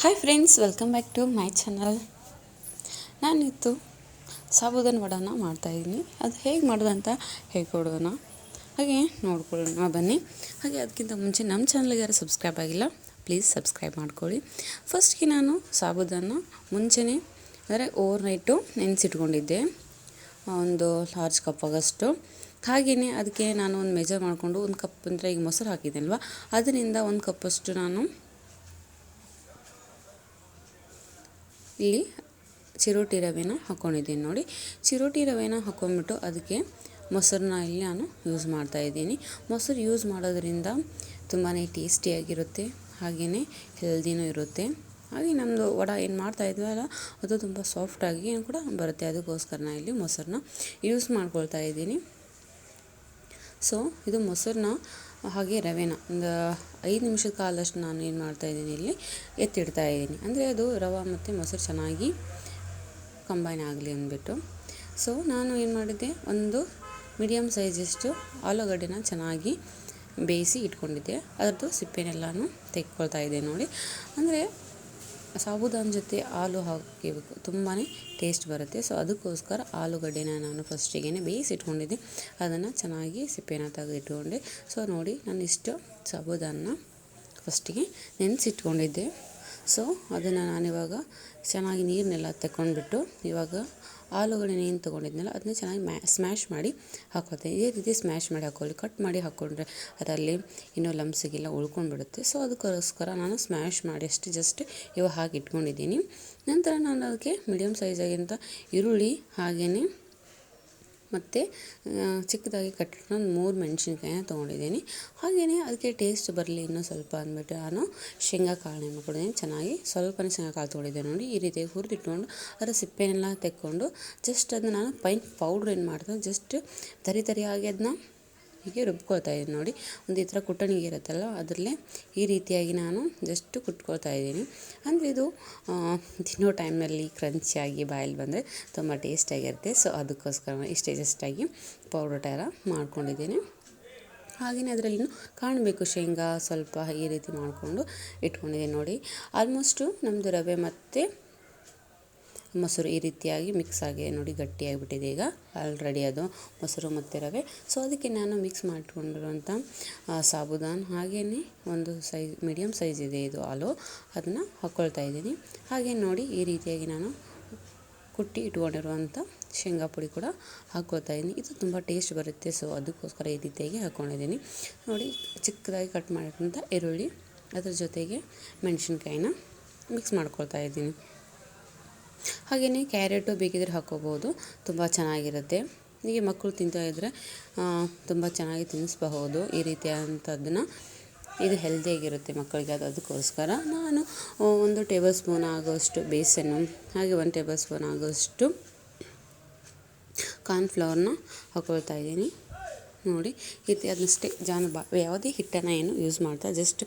Hi friends, welcome back to my channel. ನಾನಿತ್ತು ಸಾಬುದಾನ ವಡಾನ ಮಾಡ್ತಾಯಿದ್ದೀನಿ. ಅದು ಹೇಗೆ ಮಾಡೋದು ಅಂತ ಹೇಳ್ಕೊಡೋಣ, ಹಾಗೆ ನೋಡ್ಕೊಳ್ಳೋಣ ಬನ್ನಿ. ಹಾಗೆ ಅದಕ್ಕಿಂತ ಮುಂಚೆ ನಮ್ಮ ಚಾನಲ್ಗೆ ಯಾರು ಸಬ್ಸ್ಕ್ರೈಬ್ ಆಗಿಲ್ಲ, ಪ್ಲೀಸ್ ಸಬ್ಸ್ಕ್ರೈಬ್ ಮಾಡ್ಕೊಳ್ಳಿ. ಫಸ್ಟ್ಗೆ ನಾನು ಸಾಬುದಾನ ಮುಂಚೆನೇ ಅಂದರೆ ಓವರ್ನೈಟು ನೆನೆಸಿಟ್ಕೊಂಡಿದ್ದೆ, ಒಂದು ಲಾರ್ಜ್ ಕಪ್ ಆಗೋಷ್ಟು. ಹಾಗೆಯೇ ಅದಕ್ಕೆ ನಾನು ಒಂದು ಮೆಜರ್ ಮಾಡಿಕೊಂಡು ಒಂದು ಕಪ್ ಅಂದರೆ ಈಗ ಮೊಸರು ಹಾಕಿದ್ದೆ ಅದರಿಂದ ಒಂದು ಕಪ್ಪಷ್ಟು ನಾನು ಇಲ್ಲಿ ಚಿರೋಟಿ ರವೆನ ಹಾಕ್ಕೊಂಡಿದ್ದೀನಿ. ನೋಡಿ, ಚಿರೋಟಿ ರವೆನ ಹಾಕ್ಕೊಂಡ್ಬಿಟ್ಟು ಅದಕ್ಕೆ ಮೊಸರನ್ನ ಇಲ್ಲಿ ನಾನು ಯೂಸ್ ಮಾಡ್ತಾಯಿದ್ದೀನಿ. ಮೊಸರು ಯೂಸ್ ಮಾಡೋದ್ರಿಂದ ತುಂಬಾ ಟೇಸ್ಟಿಯಾಗಿರುತ್ತೆ, ಹಾಗೆಯೇ ಹೆಲ್ದಿನೂ ಇರುತ್ತೆ. ಹಾಗೆ ನಮ್ಮದು ವಡ ಏನು ಮಾಡ್ತಾಯಿದ್ವಲ್ಲ ಅದು ತುಂಬ ಸಾಫ್ಟಾಗಿ ಕೂಡ ಬರುತ್ತೆ. ಅದಕ್ಕೋಸ್ಕರ ನಾನು ಇಲ್ಲಿ ಮೊಸರನ್ನ ಯೂಸ್ ಮಾಡ್ಕೊಳ್ತಾ ಇದ್ದೀನಿ. ಸೊ ಇದು ಮೊಸರನ್ನ ಹಾಗೆ ರವೆನ ಒಂದು 5 ನಿಮಿಷದ ಕಾಲಷ್ಟು ನಾನು ಏನು ಮಾಡ್ತಾಯಿದ್ದೀನಿ, ಇಲ್ಲಿ ಎತ್ತಿಡ್ತಾ ಇದ್ದೀನಿ. ಅಂದರೆ ಅದು ರವೆ ಮತ್ತು ಮೊಸರು ಚೆನ್ನಾಗಿ ಕಂಬೈನ್ ಆಗಲಿ ಅಂದ್ಬಿಟ್ಟು. ಸೊ ನಾನು ಏನು ಮಾಡಿದ್ದೆ, ಒಂದು ಮೀಡಿಯಮ್ ಸೈಜಷ್ಟು ಆಲೂಗಡ್ಡೆನ ಚೆನ್ನಾಗಿ ಬೇಯಿಸಿ ಇಟ್ಕೊಂಡಿದ್ದೆ. ಅದರದ್ದು ಸಿಪ್ಪೆನೆಲ್ಲನೂ ತೆಕ್ಕೊಳ್ತಾ ಇದ್ದೆ. ನೋಡಿ, ಅಂದರೆ ಸಾಬುದಾನ ಜೊತೆ ಹಾಲು ಹಾಕಬೇಕು, ತುಂಬಾ ಟೇಸ್ಟ್ ಬರುತ್ತೆ. ಸೊ ಅದಕ್ಕೋಸ್ಕರ ಆಲೂಗಡ್ಡೆನ ನಾನು ಫಸ್ಟಿಗೆ ಬೇಯಿಸಿ ಇಟ್ಕೊಂಡಿದ್ದೆ, ಅದನ್ನು ಚೆನ್ನಾಗಿ ಸಿಪ್ಪೆನ ತೆಗೆದಿಟ್ಕೊಂಡೆ. ಸೊ ನೋಡಿ, ನಾನು ಇಷ್ಟು ಸಾಬುದಾನ ಫಸ್ಟಿಗೆ ನೆನೆಸಿಟ್ಕೊಂಡಿದ್ದೆ. ಸೊ ಅದನ್ನು ನಾನಿವಾಗ ಚೆನ್ನಾಗಿ ನೀರನ್ನೆಲ್ಲ ತಗೊಂಡ್ಬಿಟ್ಟು ಇವಾಗ ಆಲೂಗಡ್ಡೆನ ಏನು ತೊಗೊಂಡಿದ್ನಲ್ಲ ಅದನ್ನ ಚೆನ್ನಾಗಿ ಸ್ಮ್ಯಾಶ್ ಮಾಡಿ ಹಾಕೋತೀನಿ. ಇದೇ ರೀತಿ ಸ್ಮ್ಯಾಶ್ ಮಾಡಿ ಹಾಕೊಳ್ಳಿ. ಕಟ್ ಮಾಡಿ ಹಾಕ್ಕೊಂಡ್ರೆ ಅದರಲ್ಲಿ ಇನ್ನೂ ಲಮ್ಸಿಗೆಲ್ಲ ಉಳ್ಕೊಂಡ್ಬಿಡುತ್ತೆ. ಸೊ ಅದಕ್ಕೋಸ್ಕರ ನಾನು ಸ್ಮ್ಯಾಶ್ ಮಾಡಿ ಅಷ್ಟು ಜಸ್ಟ್ ಇವಾಗ ಹಾಕಿ ಇಟ್ಕೊಂಡಿದ್ದೀನಿ. ನಂತರ ನಾನು ಅದಕ್ಕೆ ಮೀಡಿಯಮ್ ಸೈಜಾಗಿಂತ ಈರುಳ್ಳಿ ಹಾಗೆಯೇ ಮತ್ತು ಚಿಕ್ಕದಾಗಿ ಕಟ್ಟಿಟ್ಕೊಂಡು 3 ಮೆಣಸಿನ್ಕಾಯಿನ ತೊಗೊಂಡಿದ್ದೀನಿ. ಹಾಗೆಯೇ ಅದಕ್ಕೆ ಟೇಸ್ಟ್ ಬರಲಿ ಇನ್ನೂ ಸ್ವಲ್ಪ ಅಂದ್ಬಿಟ್ಟು ನಾನು ಶೇಂಗಾ ಕಾಳನ್ನ ಮಾಡ್ಕೊಂಡಿದ್ದೀನಿ. ಚೆನ್ನಾಗಿ ಸ್ವಲ್ಪನೇ ಶೇಂಗಾ ಕಾಳು ತೊಗೊಂಡಿದ್ದೆ. ನೋಡಿ, ಈ ರೀತಿಯಾಗಿ ಹುರಿದಿಟ್ಕೊಂಡು ಅದರ ಸಿಪ್ಪೆನೆಲ್ಲ ತೆಕ್ಕೊಂಡು ಜಸ್ಟ್ ಅದನ್ನ ನಾನು ಫೈನ್ ಪೌಡ್ರ್ ಏನು ಮಾಡ್ತೀನಿ, ಜಸ್ಟ್ ತರಿಯಾಗಿ ಅದನ್ನ ಹೀಗೆ ರುಬ್ಕೊಳ್ತಾ ಇದ್ದೀನಿ. ನೋಡಿ, ಒಂದು ಈ ಥರ ಕುಟ್ಟಣಿಗೆ ಇರುತ್ತಲ್ಲ ಅದರಲ್ಲೇ ಈ ರೀತಿಯಾಗಿ ನಾನು ಜಸ್ಟ್ ಕುಟ್ಕೊಳ್ತಾ ಇದ್ದೀನಿ. ಅಂದರೆ ಇದು ತಿನ್ನೋ ಟೈಮ್ನಲ್ಲಿ ಕ್ರಂಚಿಯಾಗಿ ಬಾಯಲ್ಲಿ ಬಂದರೆ ತುಂಬ ಟೇಸ್ಟಾಗಿರುತ್ತೆ. ಸೊ ಅದಕ್ಕೋಸ್ಕರ ಇಷ್ಟೇ ಜಸ್ಟಾಗಿ ಪೌಡ್ರ್ ಥರ ಮಾಡ್ಕೊಂಡಿದ್ದೀನಿ. ಹಾಗೆಯೇ ಅದರಲ್ಲಿ ಕಾಣಬೇಕು ಶೇಂಗಾ ಸ್ವಲ್ಪ ಈ ರೀತಿ ಮಾಡಿಕೊಂಡು ಇಟ್ಕೊಂಡಿದ್ದೀನಿ. ನೋಡಿ, ಆಲ್ಮೋಸ್ಟು ನಮ್ಮದು ರವೆ ಮತ್ತು ಮೊಸರು ಈ ರೀತಿಯಾಗಿ ಮಿಕ್ಸ್ ಆಗಿದೆ. ನೋಡಿ, ಗಟ್ಟಿಯಾಗಿಬಿಟ್ಟಿದೆ ಈಗ ಆಲ್ರೆಡಿ ಅದು ಮೊಸರು ಮತ್ತು ರವೆ. ಸೊ ಅದಕ್ಕೆ ನಾನು ಮಿಕ್ಸ್ ಮಾಡಿಕೊಂಡಿರುವಂಥ ಸಾಬುದಾನ ಹಾಗೆಯೇ ಒಂದು ಮೀಡಿಯಮ್ ಸೈಜ್ ಇದೆ ಇದು ಹಾಲು, ಅದನ್ನು ಹಾಕ್ಕೊಳ್ತಾ ಇದ್ದೀನಿ. ಹಾಗೆ ನೋಡಿ, ಈ ರೀತಿಯಾಗಿ ನಾನು ಕುಟ್ಟಿ ಇಟ್ಕೊಂಡಿರುವಂಥ ಶೇಂಗಾ ಪುಡಿ ಕೂಡ ಹಾಕ್ಕೊಳ್ತಾ ಇದ್ದೀನಿ. ಇದು ತುಂಬ ಟೇಸ್ಟ್ ಬರುತ್ತೆ. ಸೊ ಅದಕ್ಕೋಸ್ಕರ ಈ ರೀತಿಯಾಗಿ ಹಾಕ್ಕೊಂಡಿದ್ದೀನಿ. ನೋಡಿ, ಚಿಕ್ಕದಾಗಿ ಕಟ್ ಮಾಡಿರುವಂಥ ಈರುಳ್ಳಿ ಅದ್ರ ಜೊತೆಗೆ ಮೆಣಸಿನ್ಕಾಯಿನ ಮಿಕ್ಸ್ ಮಾಡ್ಕೊಳ್ತಾ ಇದ್ದೀನಿ. ಹಾಗೆಯೇ ಕ್ಯಾರೆಟು ಬೇಕಿದ್ರೆ ಹಾಕ್ಕೋಬೋದು, ತುಂಬ ಚೆನ್ನಾಗಿರುತ್ತೆ. ಹೀಗೆ ಮಕ್ಕಳು ತಿಂತಾಯಿದ್ರೆ ತುಂಬ ಚೆನ್ನಾಗಿ ತಿನ್ನಿಸಬಹುದು ಈ ರೀತಿಯಾದಂಥದ್ದನ್ನು. ಇದು ಹೆಲ್ದಿಯಾಗಿರುತ್ತೆ ಮಕ್ಕಳಿಗೆ. ಅದಕ್ಕೋಸ್ಕರ ನಾನು 1 ಟೇಬಲ್ ಸ್ಪೂನ್ ಆಗೋಷ್ಟು ಬೇಸನ್ನು ಹಾಗೆ 1 ಟೇಬಲ್ ಸ್ಪೂನ್ ಆಗೋಷ್ಟು ಕಾರ್ನ್ಫ್ಲವರ್ನ ಹಾಕ್ಕೊಳ್ತಾ ಇದ್ದೀನಿ. ನೋಡಿ, ಅದನ್ನಷ್ಟೇ ಯಾವುದೇ ಹಿಟ್ಟನ್ನು ಏನು ಯೂಸ್ ಮಾಡ್ತಾ ಜಸ್ಟ್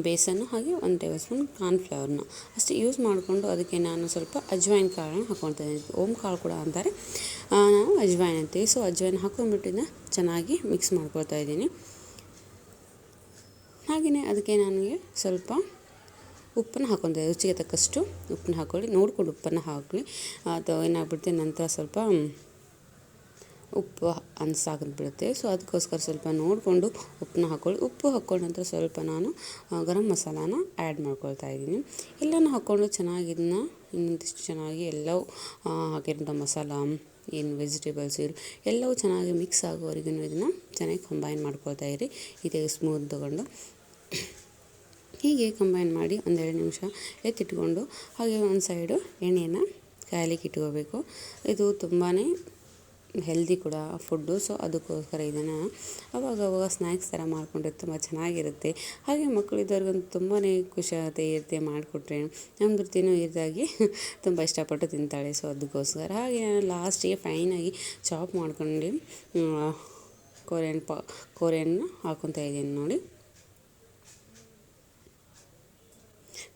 ಬೇಸನ್ನು ಹಾಗೆ 1 ಟೇಬಲ್ ಸ್ಪೂನ್ ಕಾರ್ನ್ಫ್ಲವರ್ನ ಅಷ್ಟೇ ಯೂಸ್ ಮಾಡಿಕೊಂಡು ಅದಕ್ಕೆ ನಾನು ಸ್ವಲ್ಪ ಅಜ್ವೈನ್ ಕಾಳನ್ನ ಹಾಕ್ಕೊಳ್ತಾ ಇದ್ದೀನಿ. ಓಮ್ ಕಾಳು ಕೂಡ ಅಂತಾರೆ, ನಾವು ಅಜ್ವೈನ್ ಅಂತೀವಿ. ಸೊ ಅಜ್ವೈನ್ ಹಾಕ್ಕೊಂಡ್ಬಿಟ್ಟಿದ್ದ ಚೆನ್ನಾಗಿ ಮಿಕ್ಸ್ ಮಾಡ್ಕೊಳ್ತಾ ಇದ್ದೀನಿ. ಹಾಗೆಯೇ ಅದಕ್ಕೆ ನನಗೆ ಸ್ವಲ್ಪ ಉಪ್ಪನ್ನು ಹಾಕ್ಕೊತಾ ಇದ್ದೀನಿ. ರುಚಿಗೆ ತಕ್ಕಷ್ಟು ಉಪ್ಪನ್ನ ಹಾಕ್ಕೊಳ್ಳಿ, ನೋಡ್ಕೊಂಡು ಉಪ್ಪನ್ನು ಹಾಕಲಿ. ಅದು ಏನಾಗ್ಬಿಡುತ್ತೆ ನಂತರ ಸ್ವಲ್ಪ ಉಪ್ಪು ಅನ್ಸಾಗಿಬಿಡುತ್ತೆ. ಸೊ ಅದಕ್ಕೋಸ್ಕರ ಸ್ವಲ್ಪ ನೋಡಿಕೊಂಡು ಉಪ್ಪನ್ನ ಹಾಕ್ಕೊಳ್ಳಿ. ಉಪ್ಪು ಹಾಕ್ಕೊಂಡ ನಂತರ ಸ್ವಲ್ಪ ನಾನು ಗರಂ ಮಸಾಲಾನ ಆ್ಯಡ್ ಮಾಡ್ಕೊಳ್ತಾ ಇದ್ದೀನಿ. ಎಲ್ಲನೂ ಹಾಕ್ಕೊಂಡು ಚೆನ್ನಾಗಿ ಇದನ್ನ ಇನ್ನೊಂದಿಷ್ಟು ಚೆನ್ನಾಗಿ ಎಲ್ಲವೂ ಹಾಕಿರೋಂಥ ಮಸಾಲ ಏನು ವೆಜಿಟೇಬಲ್ಸ್ ಎಲ್ಲವೂ ಚೆನ್ನಾಗಿ ಮಿಕ್ಸ್ ಆಗೋವರೆಗೂ ಇದನ್ನು ಚೆನ್ನಾಗಿ ಕಂಬೈನ್ ಮಾಡ್ಕೊಳ್ತಾ ಇರಿ. ಇದೇ ಸ್ಮೂತ್ ತೊಗೊಂಡು ಹೀಗೆ ಕಂಬೈನ್ ಮಾಡಿ 1-2 ನಿಮಿಷ ಎತ್ತಿಟ್ಕೊಂಡು ಹಾಗೆ ಒಂದು ಸೈಡು ಎಣ್ಣೆಯನ್ನು ಕಾಯಲಿಕ್ಕೆ ಇಟ್ಕೋಬೇಕು. ಇದು ತುಂಬಾ ಹೆಲ್ದಿ ಕೂಡ ಫುಡ್ಡು. ಸೊ ಅದಕ್ಕೋಸ್ಕರ ಇದನ್ನು ಅವಾಗವಾಗ ಸ್ನ್ಯಾಕ್ಸ್ ಥರ ಮಾಡಿಕೊಂಡ್ರೆ ತುಂಬ ಚೆನ್ನಾಗಿರುತ್ತೆ. ಹಾಗೆ ಮಕ್ಕಳು ಇದ್ದವ್ರಿಗಂತೂ ತುಂಬಾ ಖುಷಿ ಆಗುತ್ತೆ ಈ ರೀತಿ ಮಾಡಿಕೊಟ್ರೆ. ನಮ್ಮ ತಿನ್ನೋ ಇದಾಗಿ ತುಂಬ ಇಷ್ಟಪಟ್ಟು ತಿಂತಾಳೆ. ಸೊ ಅದಕ್ಕೋಸ್ಕರ ಹಾಗೆ ನಾನು ಲಾಸ್ಟಿಗೆ ಫೈನಾಗಿ ಚಾಪ್ ಮಾಡ್ಕೊಂಡು ಕೊರಿಯನ್ನ ಹಾಕ್ಕೊತಾ ಇದ್ದೀನಿ. ನೋಡಿ,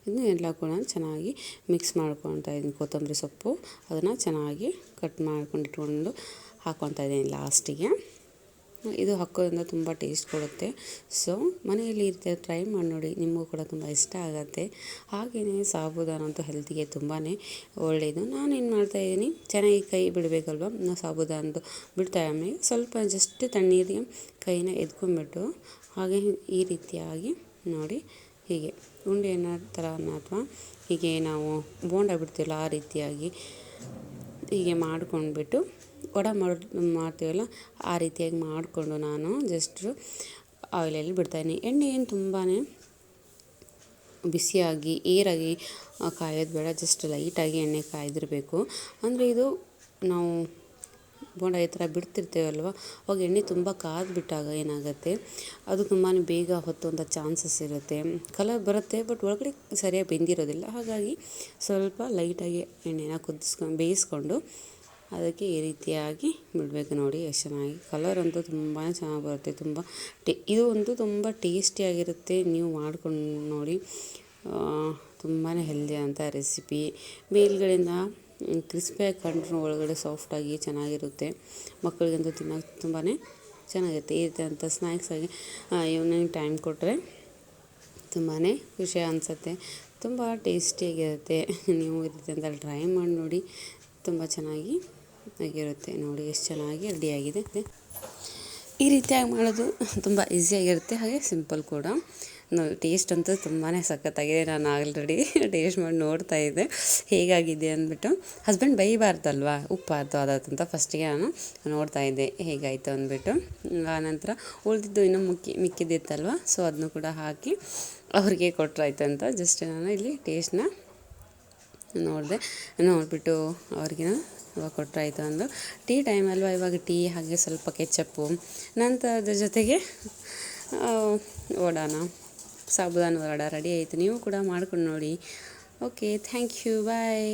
ಇದನ್ನು ಎಲ್ಲ ಕೂಡ ಚೆನ್ನಾಗಿ ಮಿಕ್ಸ್ ಮಾಡ್ಕೊತಾ ಇದ್ದೀನಿ. ಕೊತ್ತಂಬರಿ ಸೊಪ್ಪು ಅದನ್ನು ಚೆನ್ನಾಗಿ ಕಟ್ ಮಾಡ್ಕೊಂಡು ಇಟ್ಕೊಂಡು ಹಾಕ್ಕೊತಾ ಇದ್ದೀನಿ ಲಾಸ್ಟಿಗೆ. ಇದು ಹಾಕೋದ್ರಿಂದ ತುಂಬ ಟೇಸ್ಟ್ ಕೊಡುತ್ತೆ. ಸೊ ಮನೆಯಲ್ಲಿ ಈ ರೀತಿ ಟ್ರೈ ಮಾಡಿ ನೋಡಿ, ನಿಮಗೂ ಕೂಡ ತುಂಬ ಇಷ್ಟ ಆಗುತ್ತೆ. ಹಾಗೆಯೇ ಸಾಬುದಾನ ಅಂತೂ ಹೆಲ್ತಿಗೆ ತುಂಬಾ ಒಳ್ಳೆಯದು. ನಾನೇನು ಮಾಡ್ತಾಯಿದ್ದೀನಿ, ಚೆನ್ನಾಗಿ ಕೈ ಬಿಡಬೇಕಲ್ವ, ನಾವು ಸಾಬುದಾನದ್ದು ಬಿಡ್ತಾ ಆಮೇಲೆ ಸ್ವಲ್ಪ ಜಸ್ಟ್ ತಣ್ಣೀರಿಗೆ ಕೈನ ಎದ್ಕೊಂಡ್ಬಿಟ್ಟು ಹಾಗೆ ಈ ರೀತಿಯಾಗಿ ನೋಡಿ, ಹೀಗೆ ಉಂಡೆನ ಥರನ ಅಥವಾ ಹೀಗೆ ನಾವು ಬೋಂಡ ಬಿಡ್ತೀವಲ್ಲ ಆ ರೀತಿಯಾಗಿ ಹೀಗೆ ಮಾಡ್ಕೊಂಡ್ಬಿಟ್ಟು ವಡ ಮಾಡ್ತೀವಲ್ಲ ಆ ರೀತಿಯಾಗಿ ಮಾಡಿಕೊಂಡು ನಾನು ಜಸ್ಟ್ ಆಯಿಲಲ್ಲಿ ಬಿಡ್ತಾಯಿದ್ದೀನಿ. ಎಣ್ಣೆ ಏನು ತುಂಬಾ ಬಿಸಿಯಾಗಿ ಏರಾಗಿ ಕಾಯೋದು ಬೇಡ, ಜಸ್ಟ್ ಲೈಟಾಗಿ ಎಣ್ಣೆ ಕಾಯ್ದಿರಬೇಕು. ಅಂದರೆ ಇದು ನಾವು ಬೋಂಡ ಈ ಥರ ಬಿಡ್ತಿರ್ತೇವಲ್ವ, ಅವಾಗ ಎಣ್ಣೆ ತುಂಬ ಕಾದ್ಬಿಟ್ಟಾಗ ಏನಾಗುತ್ತೆ, ಅದು ತುಂಬಾ ಬೇಗ ಹೊತ್ತುವಂಥ ಚಾನ್ಸಸ್ ಇರುತ್ತೆ. ಕಲರ್ ಬರುತ್ತೆ, ಬಟ್ ಒಳಗಡೆ ಸರಿಯಾಗಿ ಬೆಂದಿರೋದಿಲ್ಲ. ಹಾಗಾಗಿ ಸ್ವಲ್ಪ ಲೈಟಾಗಿ ಎಣ್ಣೆನ ಬೇಯಿಸ್ಕೊಂಡು ಅದಕ್ಕೆ ಈ ರೀತಿಯಾಗಿ ಬಿಡಬೇಕು. ನೋಡಿ ಎಷ್ಟು ಚೆನ್ನಾಗಿ ಕಲರ್ ಅಂತೂ ತುಂಬಾ ಚೆನ್ನಾಗಿ ಬರುತ್ತೆ. ಇದು ಅಂತೂ ತುಂಬ ಟೇಸ್ಟಿಯಾಗಿರುತ್ತೆ. ನೀವು ಮಾಡ್ಕೊಂಡು ನೋಡಿ, ತುಂಬಾ ಹೆಲ್ದಿ ಅಂತ ರೆಸಿಪಿ. ಮೇಲ್ಗಡೆಯಿಂದ ಕ್ರಿಸ್ಪಿಯಾಗಿ ಕಂಡ್ರೂ ಒಳಗಡೆ ಸಾಫ್ಟಾಗಿ ಚೆನ್ನಾಗಿರುತ್ತೆ. ಮಕ್ಕಳಿಗಂತೂ ತಿನ್ನೋಕೆ ತುಂಬಾ ಚೆನ್ನಾಗಿರುತ್ತೆ. ಈ ರೀತಿ ಅಂತ ಸ್ನ್ಯಾಕ್ಸಾಗಿ ಈವ್ನಿಂಗ್ ಟೈಮ್ ಕೊಟ್ಟರೆ ತುಂಬಾ ಖುಷಿ ಅನಿಸುತ್ತೆ, ತುಂಬ ಟೇಸ್ಟಿಯಾಗಿರುತ್ತೆ. ನೀವು ಈ ರೀತಿ ಅಂತ ಟ್ರೈ ಮಾಡಿ ನೋಡಿ, ತುಂಬ ಚೆನ್ನಾಗಿ ಆಗಿರುತ್ತೆ. ನೋಡಿ ಎಷ್ಟು ಚೆನ್ನಾಗಿ ರೆಡಿಯಾಗಿದೆ. ಈ ರೀತಿಯಾಗಿ ಮಾಡೋದು ತುಂಬ ಈಸಿಯಾಗಿರುತ್ತೆ, ಹಾಗೆ ಸಿಂಪಲ್ ಕೂಡ. ಟೇಸ್ಟ್ ಅಂತೂ ತುಂಬಾ ಸಖತ್ತಾಗಿದೆ. ನಾನು ಆಲ್ರೆಡಿ ಟೇಸ್ಟ್ ಮಾಡಿ ನೋಡ್ತಾ ಇದ್ದೆ ಹೇಗಾಗಿದೆ ಅಂದ್ಬಿಟ್ಟು. ಹಸ್ಬೆಂಡ್ ಬೈಬಾರ್ದಲ್ವಾ, ಉಪ್ಪು ಅಂತ ಫಸ್ಟಿಗೆ ನಾನು ನೋಡ್ತಾ ಇದ್ದೆ ಹೇಗಾಯಿತು ಅಂದ್ಬಿಟ್ಟು. ಆನಂತರ ಉಳಿದಿದ್ದು ಇನ್ನೂ ಮಿಕ್ಕಿದ್ದಿತ್ತಲ್ವ, ಸೊ ಅದನ್ನು ಕೂಡ ಹಾಕಿ ಅವ್ರಿಗೆ ಕೊಟ್ಟರಾಯ್ತು ಅಂತ ಜಸ್ಟ್ ನಾನು ಇಲ್ಲಿ ಟೇಸ್ಟ್ನ ನೋಡಿಬಿಟ್ಟು ಅವ್ರಿಗಿನ ಇವಾಗ ಕೊಟ್ಟರಾಯ್ತು ಅಂದು. ಟೀ ಟೈಮ್ ಅಲ್ವಾ ಇವಾಗ, ಟೀ ಹಾಗೆ ಸ್ವಲ್ಪ ಕೆಚಪ್ಪು, ನಂತರದ ಜೊತೆಗೆ ಸಾಬುದಾನ ವಡ ರೆಡಿ ಆಯಿತು. ನೀವು ಕೂಡ ಮಾಡ್ಕೊಂಡು ನೋಡಿ. Okay, thank you, bye.